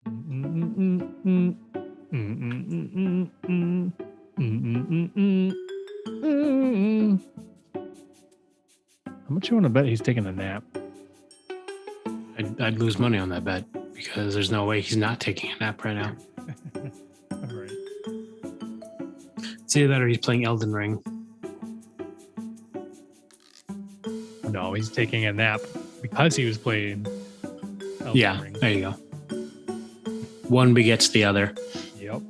Mm-mm-mm-mm. Mm-mm-mm-mm-mm. Mm-mm-mm-mm-mm. How much you want to bet he's taking a nap? I'd lose money on that bet because there's no way he's not taking a nap right now. All right. It's either that or he's playing Elden Ring. No, he's taking a nap because he was playing Elden Ring. There you go. One begets the other. Yep.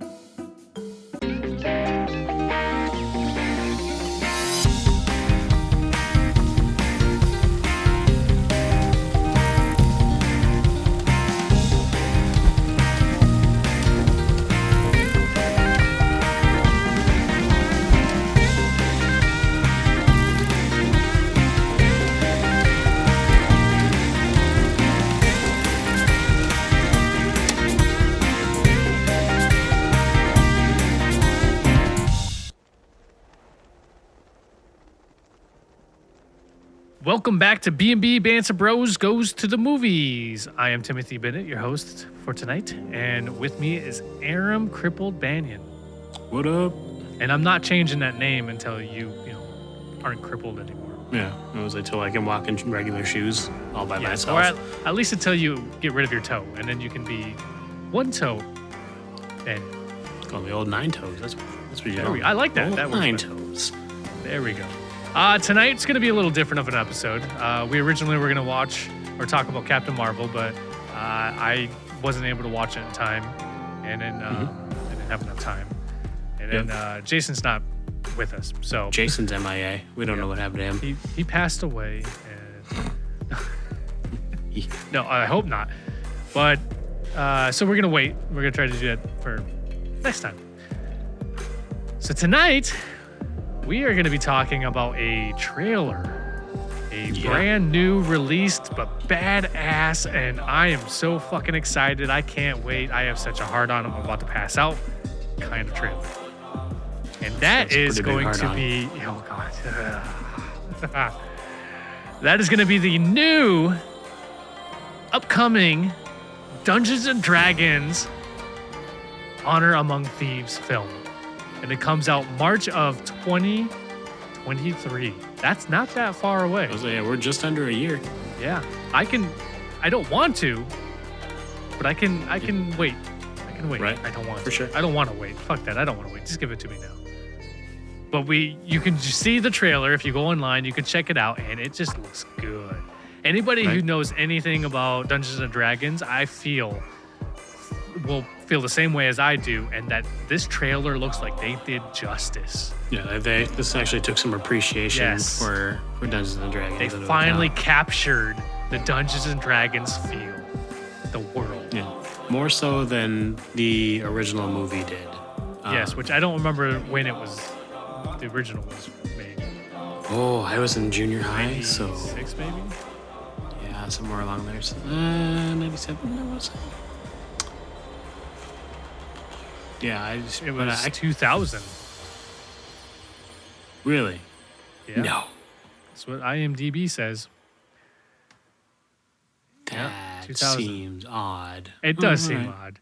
Welcome back to B&B Banter Bros Goes to the Movies. I am Timothy Bennett, your host for tonight, and with me is Aram Crippled Banyan. What up? And I'm not changing that name until you aren't crippled anymore. Yeah, it was until I can walk in regular shoes all by myself. Or at least until you get rid of your toe, and then you can be one toe Banyan. It's called the old nine toes. That's what you know. I like that. Old that nine toes. There we go. Tonight's going to be a little different of an episode. We originally were going to watch or talk about Captain Marvel, but I wasn't able to watch it in time, and then I didn't have enough time. And then Jason's not with us, so Jason's MIA. We don't know what happened to him. He passed away. And no, I hope not. But so we're gonna wait. We're gonna try to do that for next time. So tonight, we are going to be talking about a trailer, a brand new released but badass, and I am so fucking excited. I can't wait. I have such a hard on. I'm about to pass out kind of trailer. And that is going to be, oh God. That is going to be the new upcoming Dungeons and Dragons Honor Among Thieves film. And it comes out March of 2023. That's not that far away. We're just under a year. Yeah. I don't want to, but I can wait. I can wait. Right. I don't want to. For sure. I don't want to wait. Fuck that. I don't want to wait. Just give it to me now. But you can just see the trailer. If you go online, you can check it out, and it just looks good. Anybody who knows anything about Dungeons and Dragons, I feel will feel the same way as I do, and that this trailer looks like they did justice. Yeah, this actually took some appreciation for Dungeons and Dragons. They finally captured the Dungeons and Dragons feel, the world. Yeah, more so than the original movie did. Yes, which I don't remember when the original was made. Oh, I was in junior high, so 96 maybe. Yeah, somewhere along there. 97, I was. Yeah, it was 2000. Really? Yeah. No. That's what IMDb says. That seems odd. It does seem odd.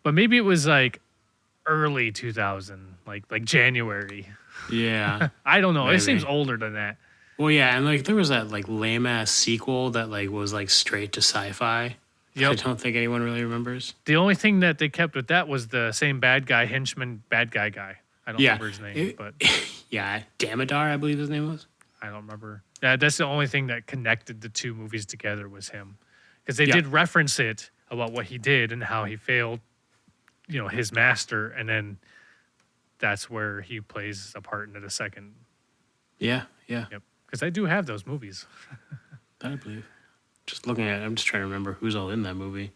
But maybe it was like early 2000, like January. Yeah. I don't know. Maybe. It seems older than that. Well, yeah, and there was that lame ass sequel that was straight to sci-fi. Yep. I don't think anyone really remembers. The only thing that they kept with that was the same bad guy, henchman, bad guy. I don't remember his name, but yeah, Damodar, I believe his name was. I don't remember. Yeah, that's the only thing that connected the two movies together was him, because they did reference it about what he did and how he failed, his master, and then that's where he plays a part in the second. Yeah. Yep. Because I do have those movies. I believe. Just looking at it, I'm just trying to remember who's all in that movie.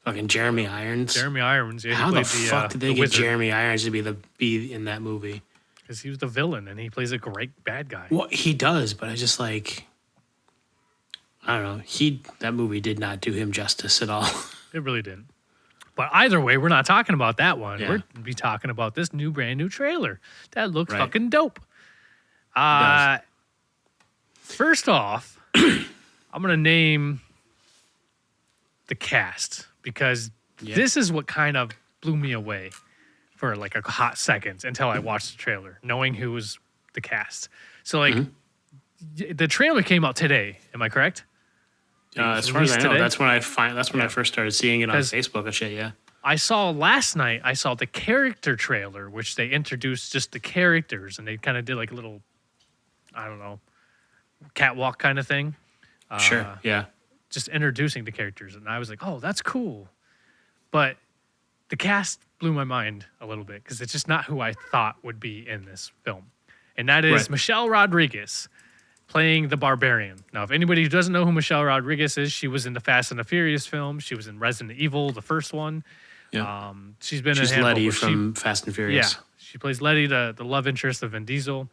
Fucking Jeremy Irons. Jeremy Irons, yeah. How the fuck did they get wizard. Jeremy Irons to be in that movie? Because he was the villain, and he plays a great bad guy. Well, he does, but I just I don't know. That movie did not do him justice at all. It really didn't. But either way, we're not talking about that one. Yeah. We're going to be talking about this brand new trailer. That looks fucking dope. First off, I'm going to name the cast because Yeah. This is what kind of blew me away for like a hot second until I watched the trailer, knowing who was the cast. So like the trailer came out today. Am I correct? As far as I know, today? that's when I first started seeing it on Facebook and shit. Yeah. I saw last night. I saw the character trailer, which they introduced just the characters, and they kind of did like a little, I don't know, catwalk kind of thing. Sure. Yeah. Just introducing the characters, and I was like, oh, that's cool. But the cast blew my mind a little bit because it's just not who I thought would be in this film. And that is Michelle Rodriguez playing the Barbarian. Now, if anybody who doesn't know who Michelle Rodriguez is, she was in the Fast and the Furious film. She was in Resident Evil, the first one. Yeah. She's been She's in Letty from Fast and Furious. Yeah. She plays Letty, the love interest of Vin Diesel.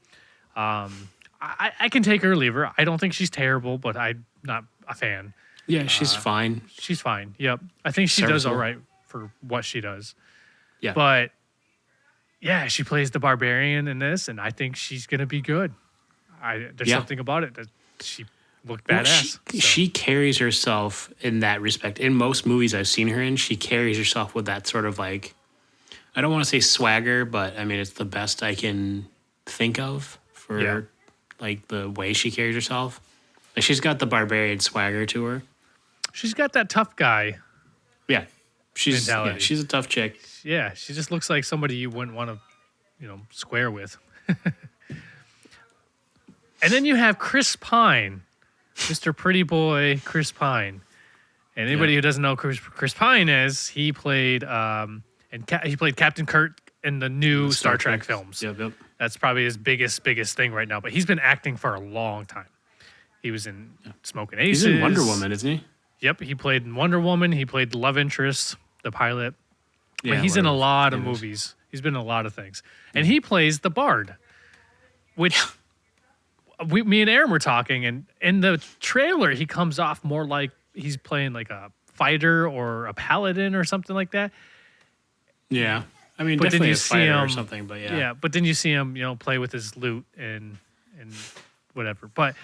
I can take her or leave her. I don't think she's terrible, but I'm not a fan. Yeah, she's fine. She's fine. Yep. I think she does all right for what she does. Yeah. But yeah, she plays the Barbarian in this, and I think she's gonna be good. There's something about it that she looked badass. She carries herself in that respect. In most movies I've seen her in, she carries herself with that sort of like, I don't want to say swagger, but I mean it's the best I can think of for like the way she carries herself. Like she's got the Barbarian swagger to her. She's got that tough guy. Yeah. She's mentality. she's a tough chick. Yeah, she just looks like somebody you wouldn't want to, square with. And then you have Chris Pine, Mr. Pretty Boy Chris Pine. And anybody who doesn't know who Chris Pine is, he played he played Captain Kirk in the new Star Trek films. Yep. That's probably his biggest thing right now. But he's been acting for a long time. He was in Smoking Aces. He's in Wonder Woman, isn't he? Yep, he played in Wonder Woman. He played the love interest, the pilot. Yeah, but he's in a lot of movies. He's been in a lot of things. And he plays the Bard, which me and Aaron were talking. And in the trailer, he comes off more like he's playing like a fighter or a paladin or something like that. Yeah. I mean, but definitely then you a see fighter him, or something, but yeah. Yeah, but then you see him, play with his lute and whatever. But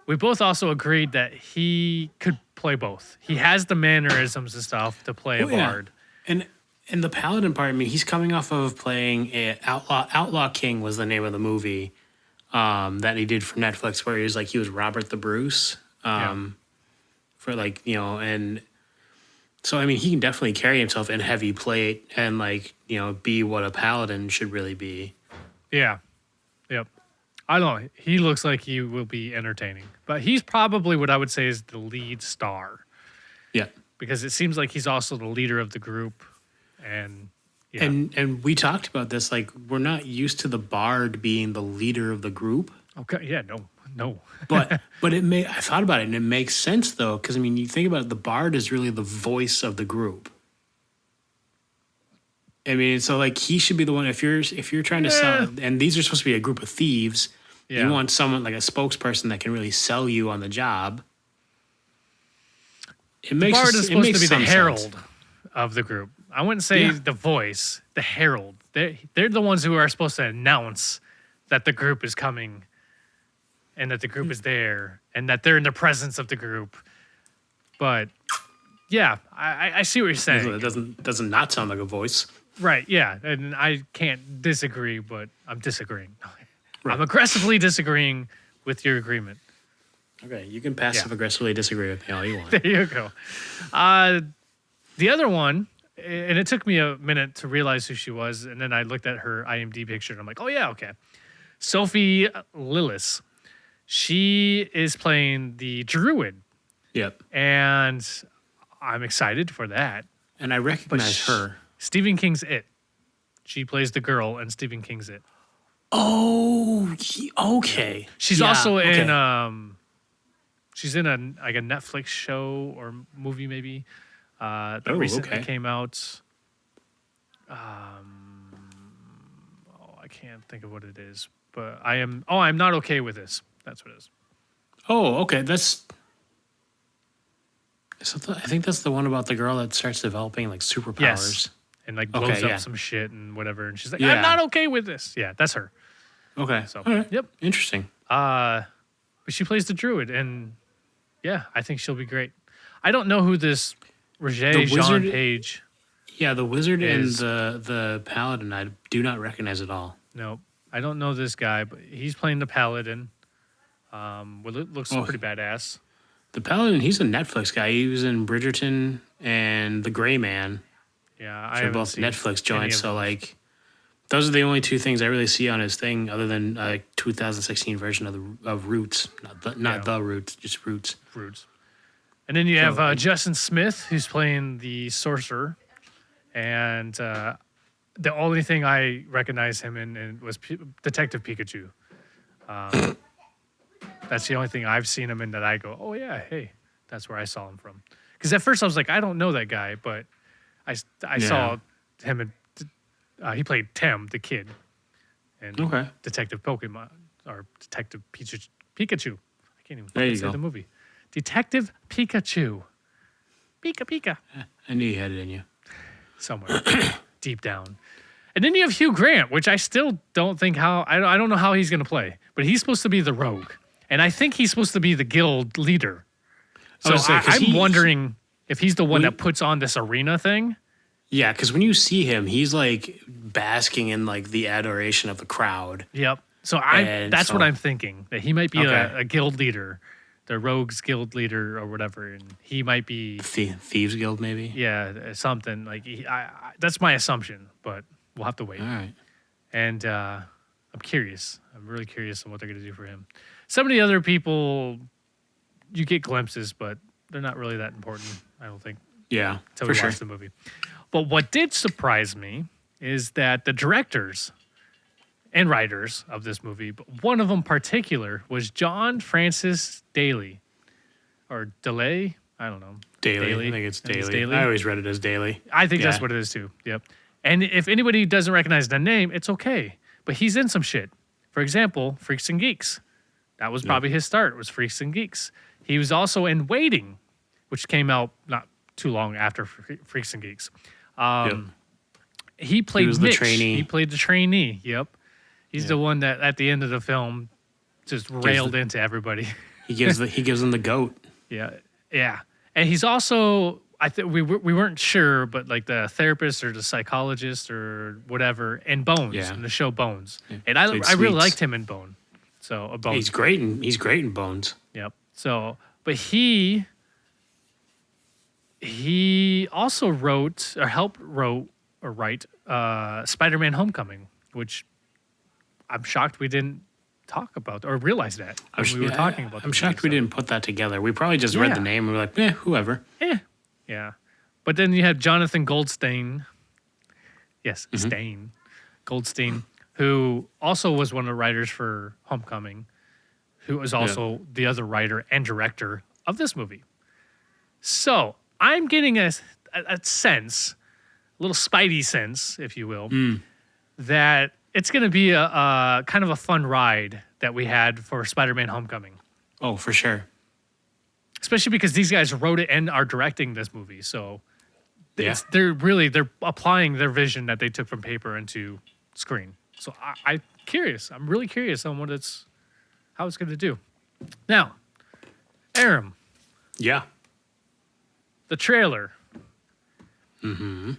we both also agreed that he could play both. He has the mannerisms and stuff to play a bard. And the paladin part, I mean, he's coming off of playing Outlaw King was the name of the movie that he did for Netflix, where he was Robert the Bruce for and so I mean he can definitely carry himself in heavy plate and be what a paladin should really be. Yeah. Yep. I don't know. He looks like he will be entertaining, but he's probably what I would say is the lead star. Yeah. Because it seems like he's also the leader of the group. And and we talked about this, like we're not used to the bard being the leader of the group. Okay. Yeah, no. but I thought about it and it makes sense though, because I mean you think about it, the bard is really the voice of the group. I mean, so like he should be the one if you're trying to sell, and these are supposed to be a group of thieves. Yeah. You want someone like a spokesperson that can really sell you on the job. The bard is supposed to be the herald of the group. I wouldn't say the voice, the herald. They're the ones who are supposed to announce that the group is coming and that the group is there and that they're in the presence of the group. But yeah, I see what you're saying. It doesn't not sound like a voice. Right, yeah. And I can't disagree, but I'm disagreeing. Right. I'm aggressively disagreeing with your agreement. Okay, you can passive-aggressively disagree with me all you want. There you go. The other one, and it took me a minute to realize who she was, and then I looked at her IMDb picture, and I'm like, oh, yeah, okay. Sophie Lillis. She is playing the druid. Yep. And I'm excited for that. And I recognize her. Stephen King's It. She plays the girl in Stephen King's It. Oh, okay. She's also in she's in a Netflix show or movie maybe that recently came out. I can't think of what it is, but I'm not okay with this. That's what it is. Oh, okay. I think that's the one about the girl that starts developing like superpowers. Yes. And like blows up some shit and whatever. And she's like, I'm not okay with this. Yeah, that's her. Okay. So, Yep. Interesting. But she plays the druid, and yeah, I think she'll be great. I don't know who this Roger Jean Page. Yeah, the wizard is and the paladin, I do not recognize at all. no, I don't know this guy, but he's playing the paladin. Well, it looks Oh, pretty badass. the paladin, he's a Netflix guy. He was in Bridgerton and The Gray Man, Yeah, I which are haven't both seen Netflix any joints. of So those. like, those are the only two things I really see on his thing, other than 2016 version of Roots, not the Roots, just Roots. Roots. And then you have So- Justin Smith, who's playing the sorcerer, and the only thing I recognize him in was Detective Pikachu. That's the only thing I've seen him in that I go, oh yeah, hey, that's where I saw him from. Because at first I was like, I don't know that guy, but I saw him in. He played Tim, the kid, and Okay. Detective Pokemon or Detective Pikachu. I can't even There you fucking say go. the movie. Detective Pikachu. Pika Pika. I knew you had it in you. Somewhere deep down. And then you have Hugh Grant, which I still don't think how I don't know how he's going to play, but he's supposed to be the rogue, and I think he's supposed to be the guild leader. So was saying, 'cause I'm wondering if he's the one when- that puts on this arena thing. Yeah, because when you see him, he's like basking in like the adoration of the crowd. Yep. So And that's so- what I'm thinking, that he might be Okay. a guild leader, the rogues guild leader or whatever, and he might be Thieves Guild, maybe. something like that's my assumption, but we'll have to wait. All right. And I'm curious. I'm really curious on what they're going to do for him. Some of the other people, you get glimpses, but they're not really that important, I don't think, Yeah, until for we sure. watch the movie. But what did surprise me is that the directors and writers of this movie, but one of them particular was John Francis Daly, or Delay. I don't know. Daily. I think it's daily. Daily. I always read it as daily. I think that's Yeah. what it is too. Yep. And if anybody doesn't recognize the name, it's okay. But he's in some shit. For example, Freaks and Geeks. That was probably his start, was Freaks and Geeks. He was also in Waiting, which came out not too long after Freaks and Geeks. He played was the Mitch. trainee. He played the trainee. Yep. He's the one that at the end of the film just railed into everybody. He gives them the goat. Yeah, yeah, and he's also I think we weren't sure, but like the therapist or the psychologist or whatever in Bones, Yeah. in the show Bones, and I Played really Sweets. liked him in Bone. So Bones, He's great in Bones. yep. So, but he also wrote or helped write Spider-Man: Homecoming, which I'm shocked we didn't talk about or realize that when we were talking about. I'm the shocked we movie, so. didn't put that together. We probably just read Yeah. the name and we were like, whoever. Yeah. But then you have Jonathan Goldstein. Yes, Mm-hmm. Stain. Goldstein, who also was one of the writers for Homecoming, who was also the other writer and director of this movie. So I'm getting a sense, a little spidey sense, if you will, that it's going to be a kind of a fun ride that we had for Spider-Man Homecoming. Oh, for sure. Especially because these guys wrote it and are directing this movie, so Yeah. they're applying their vision that they took from paper into screen. So I'm curious. I'm really curious on how it's going to do. Now, Aram, Yeah. the trailer. Mm-hmm.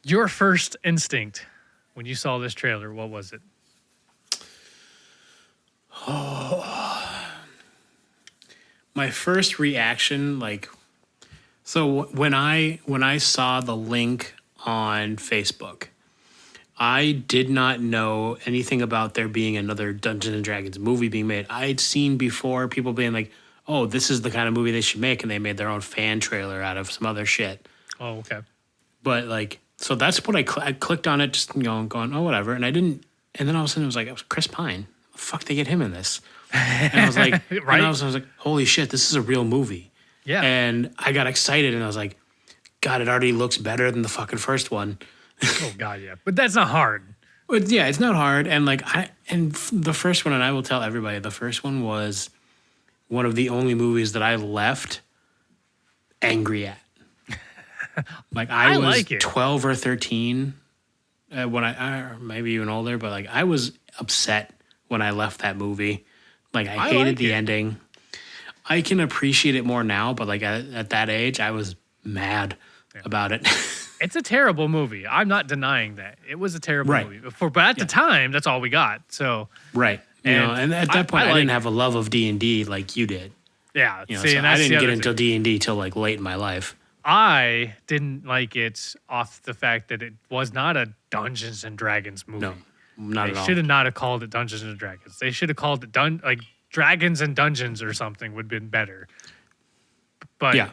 Your first instinct when you saw this trailer, what was it? My first reaction, so when I saw the link on Facebook, I did not know anything about there being another Dungeons and Dragons movie being made. I'd seen before people being like, "Oh, this is the kind of movie they should make," and they made their own fan trailer out of some other shit. Oh, okay. But so that's what I clicked on it, just going, "Oh, whatever," and I didn't. And then all of a sudden it was like, "It was Chris Pine. The fuck they get him in this?" And I was like, Right? and I was like, "Holy shit, this is a real movie." Yeah. And I got excited and I was like, God, it already looks better than the fucking first one. Oh God, yeah. But that's not hard. But yeah, it's not hard. And the first one, and I will tell everybody, the first one was one of the only movies that I left angry at. I was like it. 12 or 13 when or maybe even older, but I was upset when I left that movie. I hated like the it. ending. I can appreciate it more now, but at that age, I was mad. about it. It's a terrible movie. I'm not denying that. It was a terrible Right. movie. But at the time, that's all we got. So Right. And at that point, I didn't have a love of D&D like you did. yeah. You know, See, so and I that's didn't the get other into thing. D&D till like late in my life. I didn't like it off the fact that it was not a Dungeons and Dragons movie. No, not They at all. should have not have called it Dungeons and Dragons. They should have called it like Dragons and Dungeons or something would have been better. But Yeah.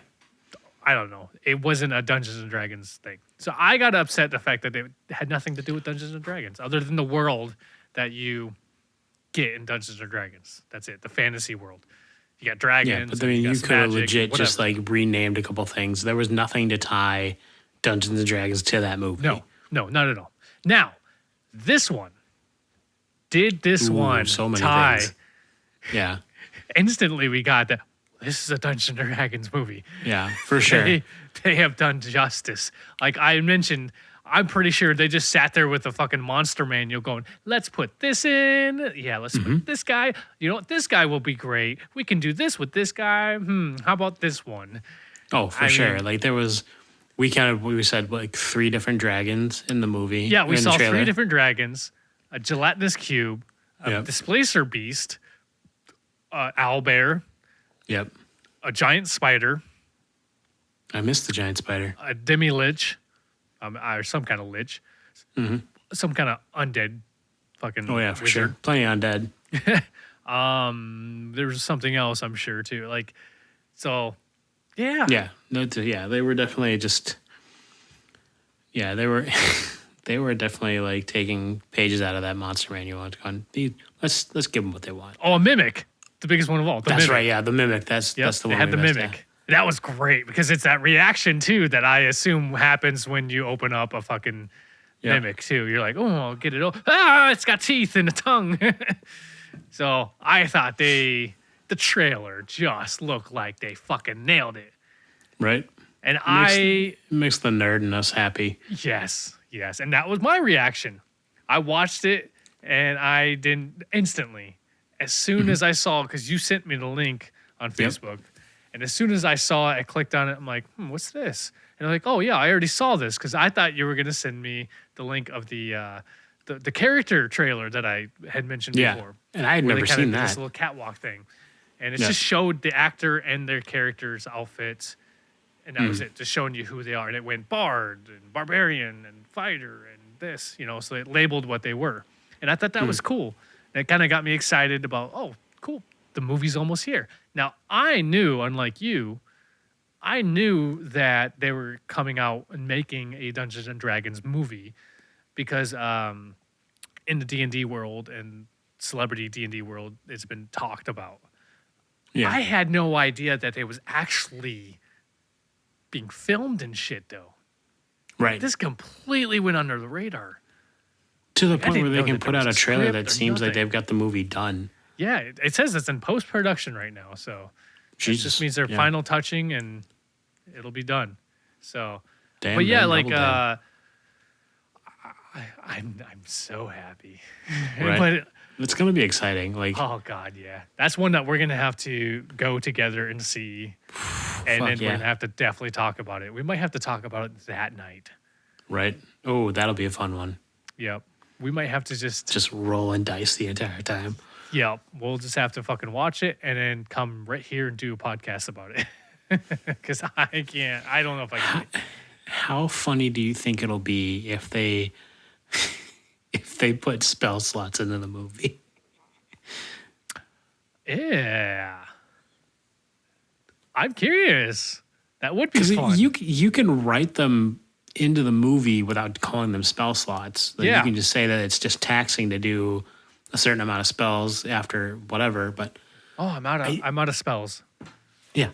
I don't know. It wasn't a Dungeons and Dragons thing. So I got upset the fact that it had nothing to do with Dungeons and Dragons other than the world that you get in Dungeons and Dragons. That's it. The fantasy world. You got dragons. Yeah, but I mean, you you got some could have magic, legit just whatever. like renamed a couple things. There was nothing to tie Dungeons and Dragons to that movie. No, not at all. Now, this one. Did this one so many tie? things. Yeah, Instantly, we got that. This is a Dungeons and Dragons movie. yeah, for sure. They have done justice. Like I mentioned, I'm pretty sure they just sat there with a fucking monster manual going, let's put this in. Yeah, let's put this guy. You know what? This guy will be great. We can do this with this guy. How about this one? Oh, for I sure. mean- Like there was, we said like 3 different dragons in the movie. Yeah, we in the saw trailer. 3 different dragons, a gelatinous cube, a Yep. displacer beast, owlbear, Yep. a giant spider, I missed the giant spider. a demi-lich, or some kind of lich, some kind of undead fucking Oh yeah, for wizard. sure. Plenty undead. There was something else I'm sure too. Like, so, yeah. Yeah. No. Yeah. They were definitely just. Yeah, they were. They were definitely like taking pages out of that monster manual and going, let's give them what they want. Oh, a mimic, the biggest one of all. The That's mimic. right. Yeah, the mimic. That's Yep, the they one. had the we missed, mimic. That was great because it's that reaction too that I assume happens when you open up a fucking Yeah. mimic too. You're like, oh, I'll get it. It's got teeth and a tongue. So I thought the trailer just looked like they fucking nailed it. Right. And It makes the nerd in us happy. yes, and that was my reaction. I watched it and I didn't instantly. As soon as I saw, because you sent me the link on Facebook, and as soon as I saw it, I clicked on it. I'm like, what's this? And I'm like, oh yeah, I already saw this because I thought you were gonna send me the link of the character trailer that I had mentioned Yeah. before. And I had where they never kinda seen did This that. little catwalk thing, and it Yeah. just showed the actor and their characters' outfits, and that was Hmm. it, just showing you who they are. And it went bard and barbarian and fighter and this, so it labeled what they were, and I thought that was cool. And it kind of got me excited about, oh, cool, the movie's almost here. Now I knew, unlike you, I knew that they were coming out and making a Dungeons and Dragons movie because in the D&D world and celebrity D&D world, it's been talked about. Yeah. I had no idea that it was actually being filmed and shit, though. Right. This completely went under the radar. To the point didn't where they know can that put there out a was a trailer script that or seems like nothing. they've got the movie done. Yeah, it says it's in post-production right now, so it Jesus. just means they're Yeah. final touching and it'll be done. So, Damn, but yeah, man, like double down. I'm so happy. Right. But It's going to be exciting. Like, oh god, yeah, that's one that we're gonna have to go together and see, and Fuck then yeah. we're gonna have to definitely talk about it. We might have to talk about it that night. right? Oh, that'll be a fun one. Yep, we might have to Just rolling dice the entire time. Yep, we'll just have to fucking watch it and then come right here and do a podcast about it. Because I can't. I don't know if I can. How funny do you think it'll be if they put spell slots into the movie? Yeah, I'm curious. That would be Because fun. you can write them into the movie without calling them spell slots. Like, Yeah. You can just say that it's just taxing to do a certain amount of spells after whatever. But oh, I'm out of spells. yeah,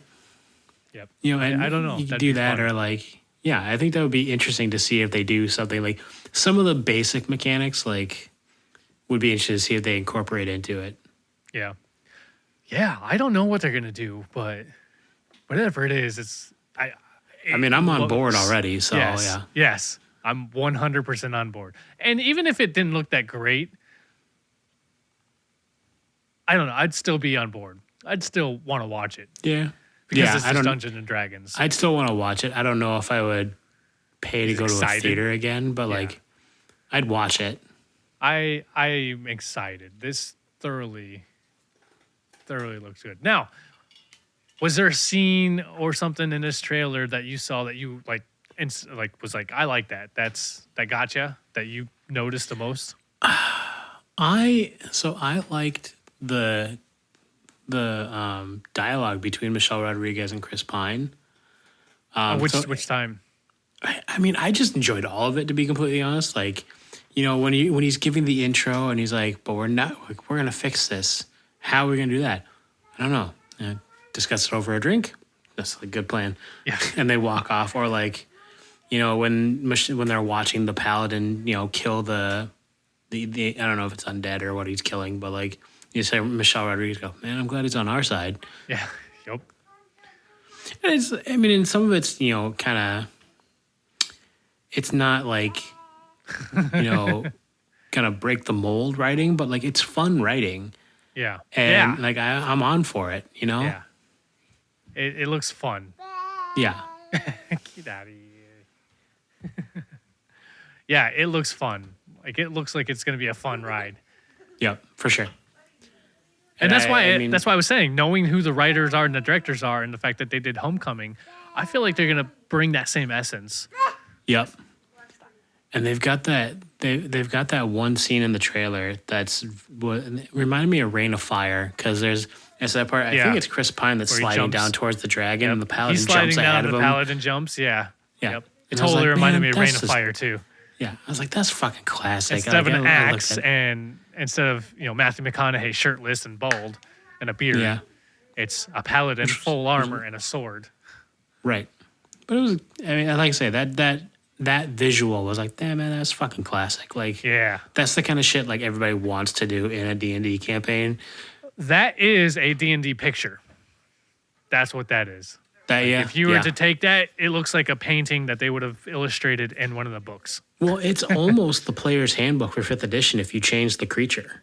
Yep. and I don't know. You can That'd do be that, fun. or like, yeah, I think that would be interesting to see if they do something like some of the basic mechanics. Like, would be interesting to see if they incorporate into it. Yeah. Yeah, I don't know what they're gonna do, but whatever it is, it's I mean, I'm on board looks- already, so yes, yeah. yes, I'm 100% on board. And even if it didn't look that great, I don't know, I'd still be on board. I'd still want to watch it. Yeah. because Yeah, this I is don't- Dungeons and Dragons. I'd still want to watch it. I don't know if I would pay to He's go to a excited. theater again, but Yeah. like, I'd watch it. I'm excited. This thoroughly looks good. Now, was there a scene or something in this trailer that you saw that you like, was like, I like that. That gotcha. That you noticed the most. I liked the dialogue between Michelle Rodriguez and Chris Pine. Which time? I mean, I just enjoyed all of it, to be completely honest. Like, you know, when he's giving the intro and he's like, "But we're gonna fix this. How are we gonna do that? I don't know. Discuss it over a drink. That's a good plan." Yeah. And they walk off, or like, you know, when they're watching the paladin, you know, kill the I don't know if it's undead or what he's killing, but like you say, Michelle Rodriguez go, "Man, I'm glad he's on our side." Yeah. Yep. And I mean, in some of it's, you know, kind of, it's not like, you know, kind of break the mold writing, but like it's fun writing. Yeah. And like I'm on for it, you know? Yeah. It looks fun. Yeah. Get out of here. Yeah, it looks fun. Like it looks like it's gonna be a fun ride. Yep, for sure. And that's why I mean, that's why I was saying, knowing who the writers are and the directors are, and the fact that they did Homecoming, I feel like they're gonna bring that same essence. Yep. And they've got they've got that one scene in the trailer that's what reminded me of Reign of Fire, because it's that part. I Yeah. think it's Chris Pine that's Where he sliding jumps. down towards the dragon, and the paladin He's sliding jumps down, ahead and of the him. paladin jumps. Yeah. Yeah. Yep. It And I was totally like, reminded man, me of Reign that's of just- Fire too. Yeah, I was like, that's fucking classic. Instead of an I looked axe, at- and instead of Matthew McConaughey shirtless and bald and a beard, yeah, it's a paladin full armor and a sword. right. But it was, I mean, like I say, that visual was like, damn man, that's fucking classic. Like, Yeah. that's the kind of shit like everybody wants to do in a D&D campaign. That is a D&D picture. That's what that is. That yeah, If you were yeah. to take that, it looks like a painting that they would have illustrated in one of the books. Well, it's almost the player's handbook for 5th edition if you change the creature.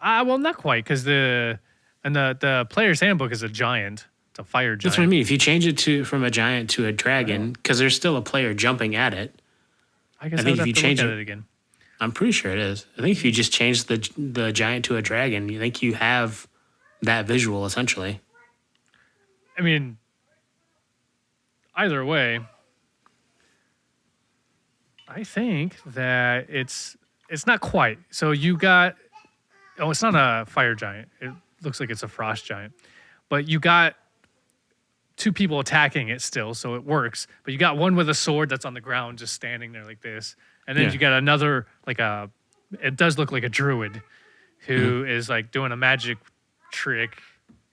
Well, not quite, because the player's handbook is a giant. It's a fire giant. That's what I mean. If you change it from a giant to a dragon, because there's still a player jumping at it. I guess I I think would if have you to change look at it- it again. I'm pretty sure it is. I think if you just change the giant to a dragon, you think you have that visual essentially. I mean, either way, I think that it's not quite. So you got, it's not a fire giant. It looks like it's a frost giant, but you got two people attacking it still, so it works. But you got one with a sword that's on the ground, just standing there like this, and then Yeah. you got another it does look like a druid who is like doing a magic trick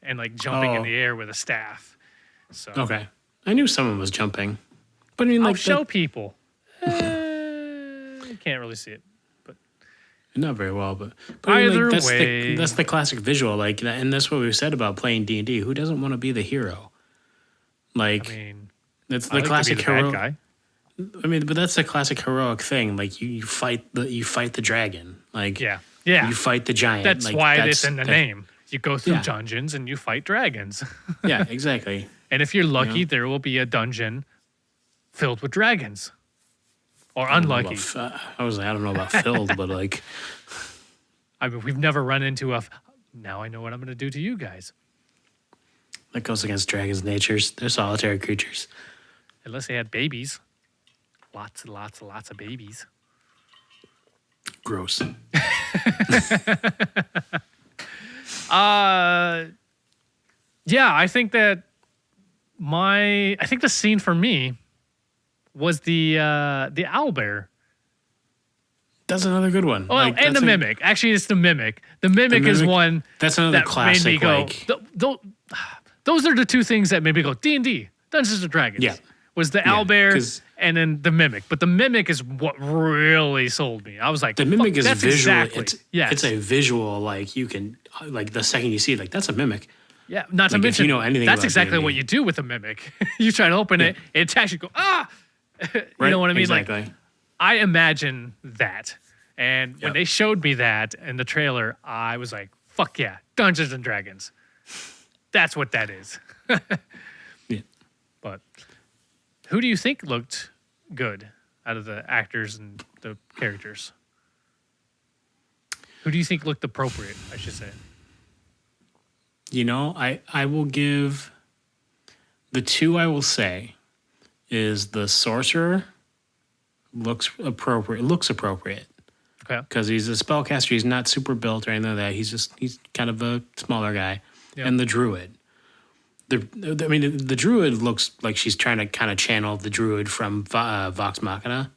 and like jumping in Oh. the air with a staff. So Okay. I knew someone was jumping. But I mean, I'll like, show people. You can't really see it. not very well, but I mean, Either like, way. that's the classic visual. Like, and that's what we've said about playing D&D. Who doesn't want to be the hero? Like, I mean, that's I the like to be classic the bad hero. guy. I mean, but that's the classic heroic thing. Like, you fight the dragon. Like, Yeah. you fight the giant. That's like, why it's in the name. You go through Yeah. dungeons and you fight dragons. Yeah, exactly. And if you're lucky, Yeah. there will be a dungeon filled with dragons. Or I don't know unlucky. about- I don't know about filled, but like, I mean, we've never run into now I know what I'm going to do to you guys. that goes against dragons' natures. They're solitary creatures. Unless they had babies. Lots and lots and lots of babies. Gross. Yeah, I think that I think the scene for me was the owlbear. That's another good one. Oh, Like, and that's the mimic. Actually, it's the mimic. The mimic is mimic- one That's another that classic. made me go. Like, Those are the two things that made me go D&D, Dungeons and Dragons. Yeah. Was the Yeah, owlbear 'cause- and then the mimic. But the mimic is what really sold me. I was like, the mimic fuck, is that's visual. Exactly. Yes. It's a visual. Like, you can, like, the second you see it, like, that's a mimic. Yeah, not to Like, if mention you know anything that's about exactly D&D. what you do with a mimic. You try to open it, it attacks you. Go you Right? know what I mean? Exactly. Like I imagine that, and when Yep. they showed me that in the trailer, I was like, "Fuck yeah, Dungeons and Dragons! That's what that is. Yeah. But who do you think looked good out of the actors and the characters? Who do you think looked appropriate, I should say? You know, I will give the two I will say is the sorcerer looks appropriate. Looks appropriate. Okay. Because he's a spellcaster. He's not super built or anything like that. He's kind of a smaller guy. Yep. And the druid. The druid looks like she's trying to kind of channel the druid from Vox Machina.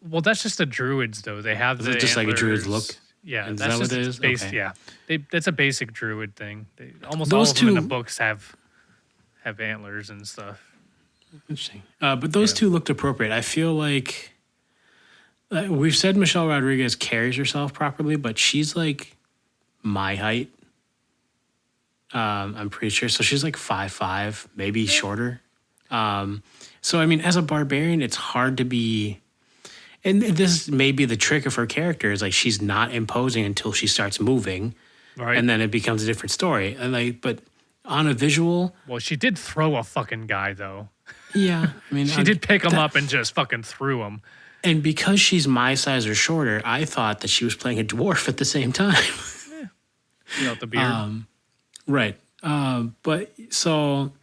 Well, that's just the druids, though. They have the just like a druid's antlers. look. Yeah, Is that's that what just it is? base, Okay. Yeah, that's a basic druid thing. Almost Those all of them in the two- books have antlers and stuff. Interesting. But those Yeah. two looked appropriate. I feel like we've said Michelle Rodriguez carries herself properly, but she's like my height. I'm pretty sure. So she's like 5'5", maybe shorter. So I mean, as a barbarian, it's hard to be. And this may be the trick of her character is like she's not imposing until she starts moving, Right. and then it becomes a different story. And but on a visual, Well, she did throw a fucking guy, though. yeah, I mean, She did pick him up and just fucking threw him. And because she's my size or shorter, I thought that she was playing a dwarf at the same time. You know, the beard. Right. But so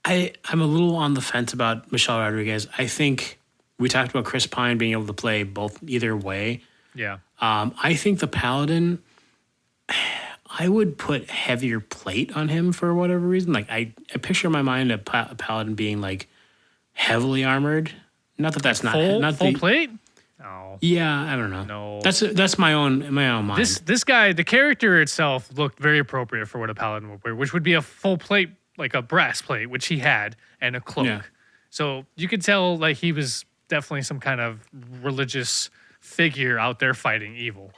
I'm a little on the fence about Michelle Rodriguez. I think we talked about Chris Pine being able to play both either way. Yeah. I think the Paladin, I would put heavier plate on him for whatever reason. Like I picture in my mind a Paladin being like heavily armored. Not that that's Full plate? No. Yeah, I don't know. No. That's my own mind. This guy, the character itself looked very appropriate for what a paladin would wear, which would be a full plate, like a brass plate, which he had, and a cloak. Yeah. So you could tell like he was definitely some kind of religious figure out there fighting evil.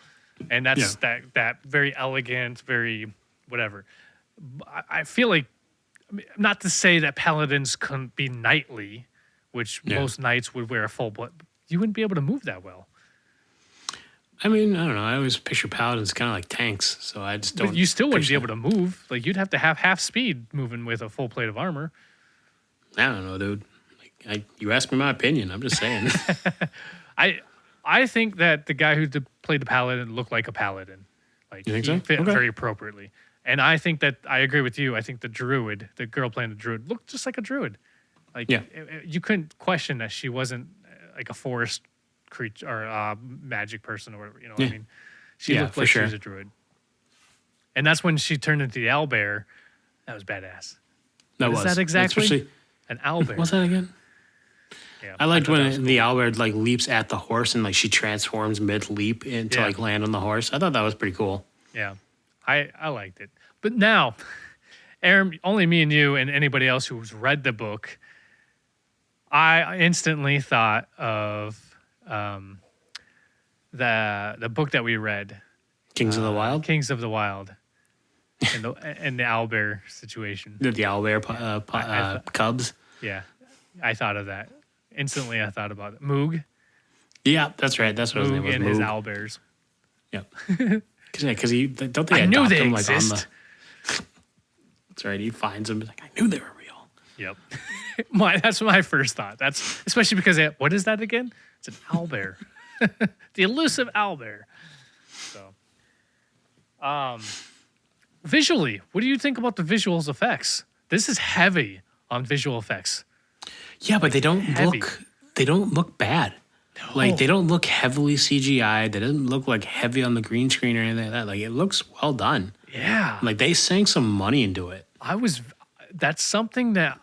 And that's that very elegant, very whatever. I feel like, not to say that paladins couldn't be knightly, which most knights would wear a full blood. You wouldn't be able to move that well. I mean, I don't know. I always picture paladins kind of like tanks, so I just don't. But you still wouldn't be picture- able to move. Like you'd have to have half speed moving with a full plate of armor. I don't know, dude. Like, you asked me my opinion. I'm just saying. I think that the guy who played the paladin looked like a paladin. Like You think he so? fit Okay. very appropriately. And I think that I agree with you. I think the druid, the girl playing the druid, looked just like a druid. Like Yeah. You couldn't question that she wasn't like a forest creature or magic person or whatever. You know what I Yeah. mean? She Yeah, looked for like sure. she was a druid. And that's when she turned into the owlbear. That was badass. That What is was that exactly? Especially, An owlbear. what's that again? Yeah, I liked thought that was when the owlbear like leaps at the horse and like she transforms mid leap into Yeah. like land on the horse. I thought that was pretty cool. Yeah, I liked it. But now, Aaron, only me and you and anybody else who's read the book, I instantly thought of the book that we read, Kings of the Wild. Kings of the Wild, and the owlbear situation. The owlbear cubs. Yeah, I thought of that instantly. I thought about it. Moog, Yeah, that's right. That's what his name Moog was. and his Moog. owlbears. Yep. Because he don't they I knew adopt they him like on exist. the. That's right. He finds them. He's like, I knew they were real. Yep. That's my first thought. That's especially because what is that again? It's an owlbear. The elusive owlbear. So, visually, what do you think about the visuals effects? This is heavy on visual effects. Yeah, but they don't heavy. look. They don't look bad. Like they don't look heavily CGI. They didn't look like heavy on the green screen or anything like that. Like it looks well done. Yeah. Like they sank some money into it. That's something that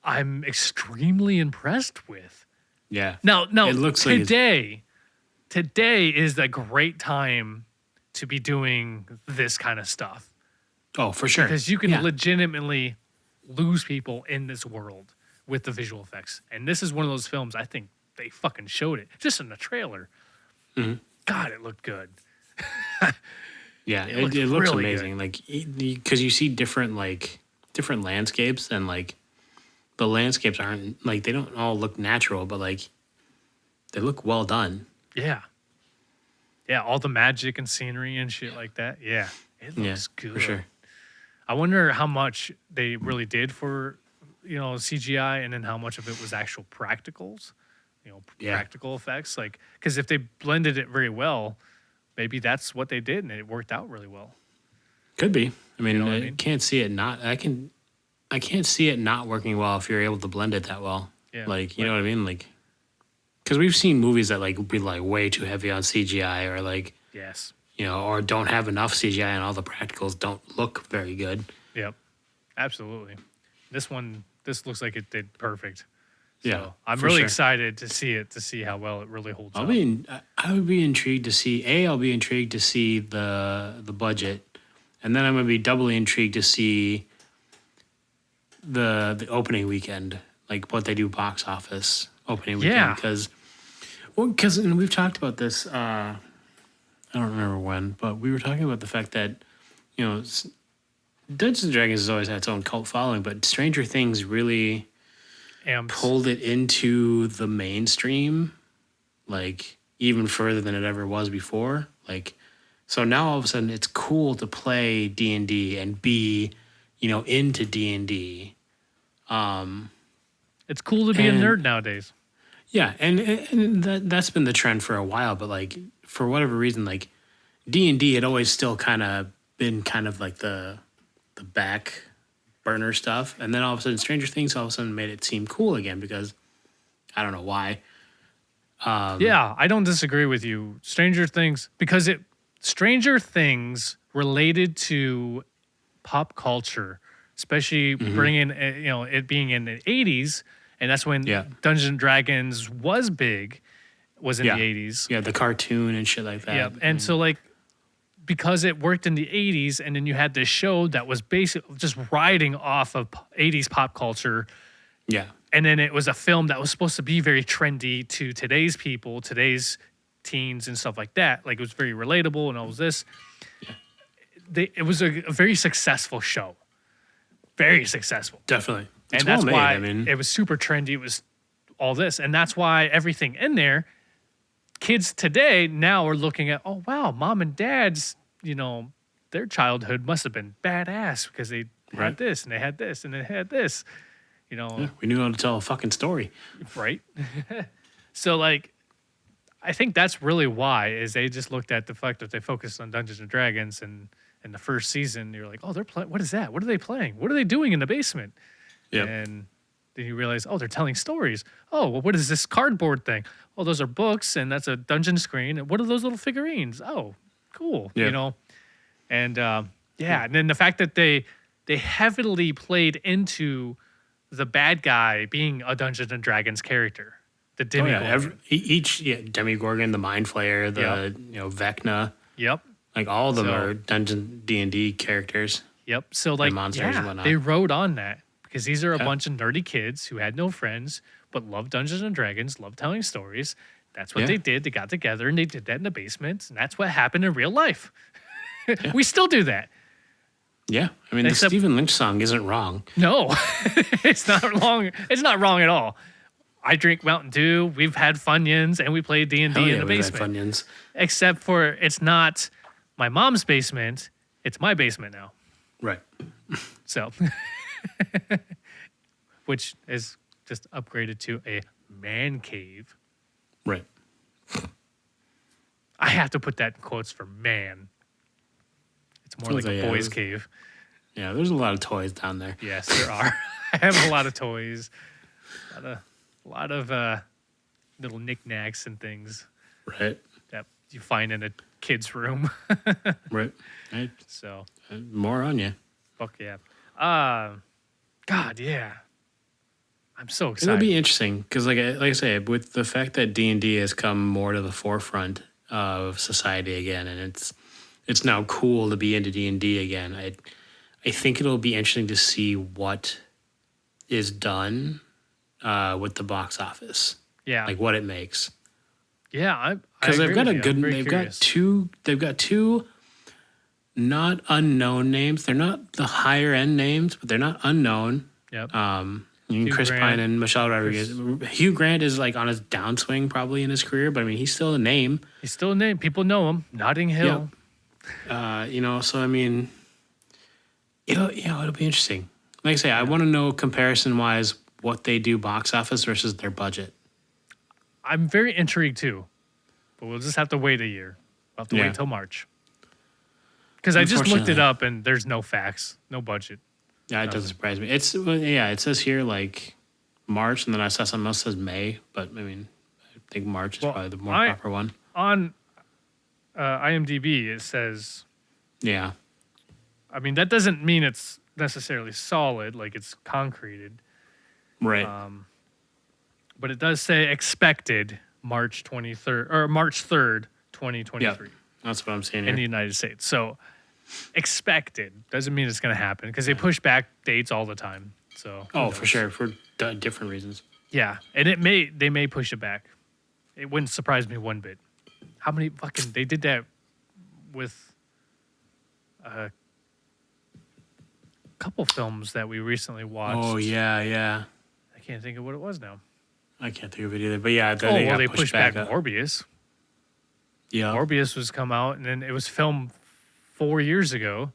I'm extremely impressed with. Yeah. Now, It looks like today is a great time to be doing this kind of stuff Oh, for sure. because you can Yeah. legitimately lose people in this world with the visual effects. And this is one of those films I think they fucking showed it just in the trailer. Mm-hmm. God, it looked good. Yeah, It it looks really amazing. Like because you see different landscapes and like the landscapes aren't like they don't all look natural, but like they look well done. Yeah. Yeah, all the magic and scenery and shit like that. Yeah. It looks good. for sure. I wonder how much they really did for, CGI, and then how much of it was actual practicals, Yeah. practical effects. Like, because if they blended it very well, maybe that's what they did, and it worked out really well. Could be. I mean, know what I I mean? can't see it not. I can't see it not working well if you're able to blend it that well. Yeah, Like, you know what I mean? Like, because we've seen movies that like be like way too heavy on CGI or like, Yes. or don't have enough CGI and all the practicals don't look very good. Yep. Absolutely. This looks like it did perfect. So Yeah, I'm for really sure. excited to see how well it really holds up. I would be intrigued to see. I'll be intrigued to see the budget, and then I'm gonna be doubly intrigued to see the opening weekend, like what they do box office opening weekend. Yeah. Because and we've talked about this. I don't remember when, but we were talking about the fact that Dungeons and Dragons has always had its own cult following, but Stranger Things really Amps. pulled it into the mainstream, like even further than it ever was before. Like, so now all of a sudden it's cool to play D&D and be, into D&D. It's cool to be a and- nerd nowadays. Yeah, and that's been the trend for a while, but like for whatever reason, like D&D had always still kind of been kind of like the back burner stuff, and then all of a sudden Stranger Things all of a sudden made it seem cool again because I don't know why. Yeah, I don't disagree with you. Stranger Things related to pop culture, especially bringing it being in the 80s, and that's when Yeah. Dungeons and Dragons was big, was in Yeah. the 80s. Yeah, the cartoon and shit like that. Yep. And so like because it worked in the 80s, and then you had this show that was basically just riding off of 80s pop culture, Yeah. and then it was a film that was supposed to be very trendy to today's people, today's teens and stuff like that. Like it was very relatable and all of this. It was a very successful show. Very successful. Definitely. And It's that's well why made. it was super trendy. It was all this. And that's why everything in there, kids today now are looking at, oh, wow, mom and dad's, their childhood must have been badass because they had Right. this and they had this and they had this, Yeah, we knew how to tell a fucking story. right? So, like, I think that's really why is they just looked at the fact that they focused on Dungeons and Dragons, and in the first season, you're like, oh, they're playing. What is that? What are they playing? What are they doing in the basement? Yeah. And then you realize, oh, they're telling stories. Oh, well, what is this cardboard thing? Oh, those are books, and that's a dungeon screen. And what are those little figurines? Oh, cool. Yeah. And and then the fact that they heavily played into the bad guy being a Dungeons and Dragons character, the Oh, yeah. Demigorgon. Each Demigorgon, the Mind Flayer, the Vecna, Yep. like all of them So- are Dungeon D&D characters. Yep. So like, monsters and whatnot. they rode on that because these are a Yeah. bunch of nerdy kids who had no friends but loved Dungeons and Dragons, loved telling stories. That's what Yeah. they did. They got together and they did that in the basement, and that's what happened in real life. We still do that. Yeah, I mean Except- the Stephen Lynch song isn't wrong. No, it's not wrong. It's not wrong at all. I drink Mountain Dew. We've had Funyuns, and we play D&D Hell in yeah, the we've had basement. Funyuns. Except for it's not my mom's basement. It's my basement now. Right. So, which is just upgraded to a man cave. Right. I have to put that in quotes for man. It's more like Sounds a like- boys' yeah, cave. Yeah, there's a lot of toys down there. Yes, there are. I have a lot of toys, a lot of little knickknacks and things Right. that you find in a kid's room. Right. Right. So, More on you. fuck yeah. God, yeah. I'm so It'll excited. be interesting because, like I say, with the fact that D&D has come more to the forefront of society again, and it's now cool to be into D&D again. I think it'll be interesting to see what is done with the box office, yeah, like what it makes. yeah. Because they've got they've got two not unknown names. They're not the higher end names, but they're not unknown. Yep. Chris Grant. Pine and Michelle Rodriguez. Hugh Grant is like on his downswing probably in his career, but I mean he's still a name. He's still a name. People know him. Notting Hill. So I mean, It'll be interesting. Like I say, I want to know comparison wise what they do box office versus their budget. I'm very intrigued too, but we'll just have to wait a year. We'll have to wait till March. Because I just looked it up and there's no facts, no budget. Yeah, it doesn't surprise me. It says here like March, and then I saw something else that says May, but I mean, I think March is probably the more proper one. On IMDb, it says. Yeah. I mean, that doesn't mean it's necessarily solid, like it's concreted. Right. But it does say expected March 23rd or March 3rd, 2023. Yeah, that's what I'm saying here. In the United States. So expected doesn't mean it's going to happen because they push back dates all the time. So for sure, for different reasons. Yeah, and they may push it back. It wouldn't surprise me one bit. How many fucking they did that with a couple films that we recently watched. Oh yeah. I can't think of what it was now. I can't think of it either. But yeah, they pushed back Morbius. Yeah, Morbius was come out, and then it was filmed 4 years ago,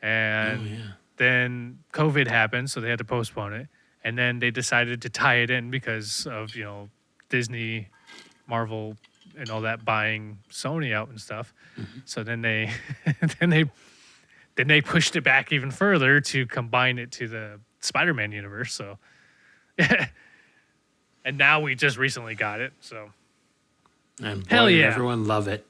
and then COVID happened, so they had to postpone it. And then they decided to tie it in because of Disney, Marvel, and all that buying Sony out and stuff. Mm-hmm. So then they then they pushed it back even further to combine it to the Spider-Man universe. So, and now we just recently got it. So, and boy, hell yeah, everyone love it.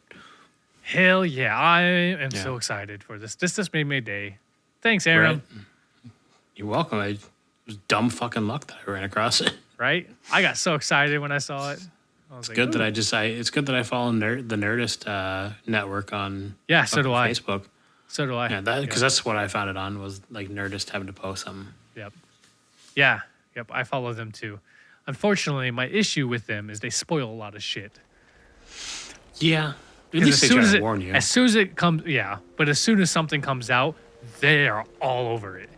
Hell yeah, I am so excited for this. This just made my day. Thanks, Aaron. Right. You're welcome. It was dumb fucking luck that I ran across it. Right? I got so excited when I saw it. It's good that it's good that I follow the Nerdist network on so do Facebook. So do I. Yeah, because that's what I found it on was like Nerdist having to post something. Yep. Yeah. Yep. I follow them too. Unfortunately, my issue with them is they spoil a lot of shit. Yeah. At least they try to warn you. As soon as it comes, but as soon as something comes out, they are all over it.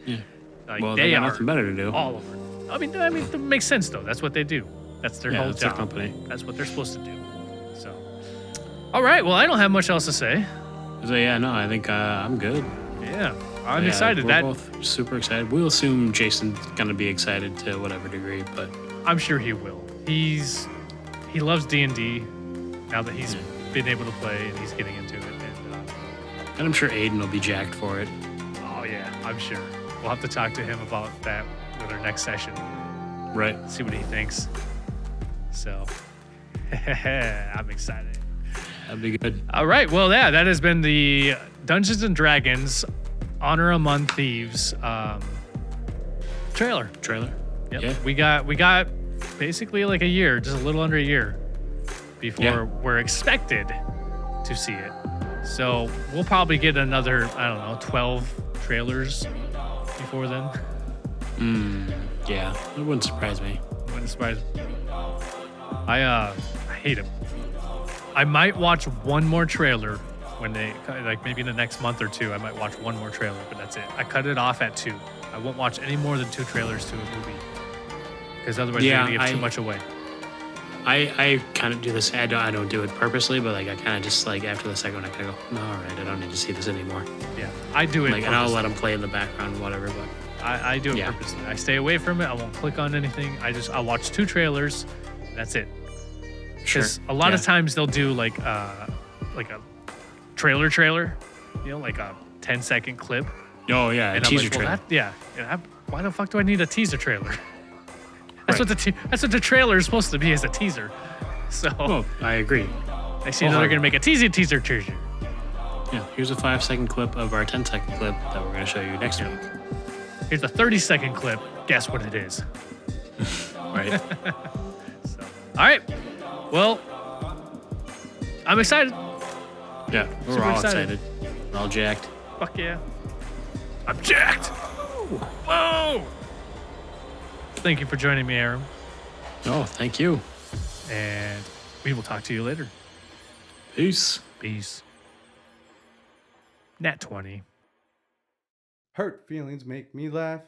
Yeah. Like, well, they got nothing better to do. All over it. I mean, it makes sense though. That's what they do. That's their whole job. Company. That's what they're supposed to do. So, all right. Well, I don't have much else to say. So I think I'm good. Yeah, I'm excited. We're both super excited. We'll assume Jason's gonna be excited to whatever degree, but I'm sure he will. He loves D&D now that he's been able to play and he's getting into it. And I'm sure Aiden will be jacked for it. Oh yeah, I'm sure. We'll have to talk to him about that with our next session. Right. See what he thinks. So, I'm excited. That'd be good. All right. Well, that has been the Dungeons and Dragons Honor Among Thieves trailer. Yep. Yeah. We got basically like a year, just a little under a year before we're expected to see it. So we'll probably get another, 12 trailers before then. Yeah, it wouldn't surprise me. Wouldn't surprise me. I hate him. I might watch one more trailer when they, like maybe in the next month or two, I might watch one more trailer, but that's it. I cut it off at 2. I won't watch any more than 2 trailers to a movie because otherwise they're going to give too much away. I kind of do this. I don't do it purposely, but like I kind of just like after the second one, I kind of go, no, all right, I don't need to see this anymore. Yeah, I do it. Like, and I'll let them play in the background, whatever. But I do it purposely. I stay away from it. I won't click on anything. I'll watch 2 trailers. That's it. Because a lot of times they'll do like a trailer, like a 10-second clip. Oh yeah, and a teaser trailer. Why the fuck do I need a teaser trailer? That's what the trailer is supposed to be, is a teaser. So I agree. I see that they're gonna make a teaser. Yeah, here's a 5-second clip of our 10-second clip that we're gonna show you next week. Here's a 30-second clip. Guess what it is? Right. So, all right. Well, I'm excited. Yeah, we're all excited. We're all jacked. Fuck yeah. I'm jacked. Whoa. Thank you for joining me, Aaron. Oh, thank you. And we will talk to you later. Peace. Nat 20. Hurt feelings make me laugh.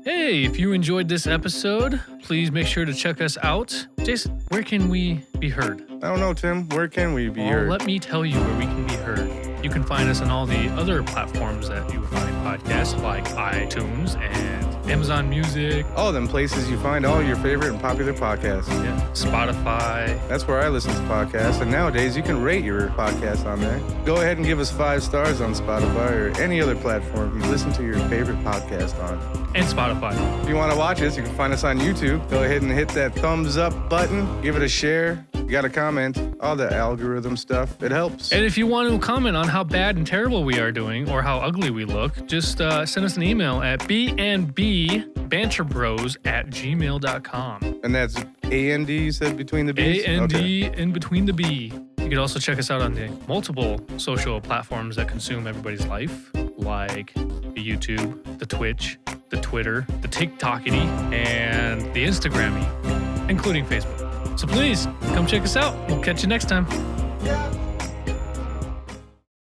Hey, if you enjoyed this episode, please make sure to check us out. Jason, where can we be heard? I don't know, Tim. Where can we be Well, heard? let me tell you where we can be heard. You can find us on all the other platforms that you find podcasts, like iTunes and Amazon Music. All them places you find all your favorite and popular podcasts. Yeah, Spotify. That's where I listen to podcasts, and nowadays you can rate your podcast on there. Go ahead and give us 5 stars on Spotify or any other platform you listen to your favorite podcast on. And Spotify. If you want to watch us, you can find us on YouTube. Go ahead and hit that thumbs up button. Give it a share. You got a comment. All the algorithm stuff. It helps. And if you want to comment on how bad and terrible we are doing or how ugly we look, just send us an email at bnbbanterbros@gmail.com. And that's A-N-D, you said, between the B's? A-N-D in between the B. You can also check us out on the multiple social platforms that consume everybody's life, like the YouTube, the Twitch, the Twitter, the TikTokity, and the Instagrammy, including Facebook. So please, come check us out. We'll catch you next time. Yeah.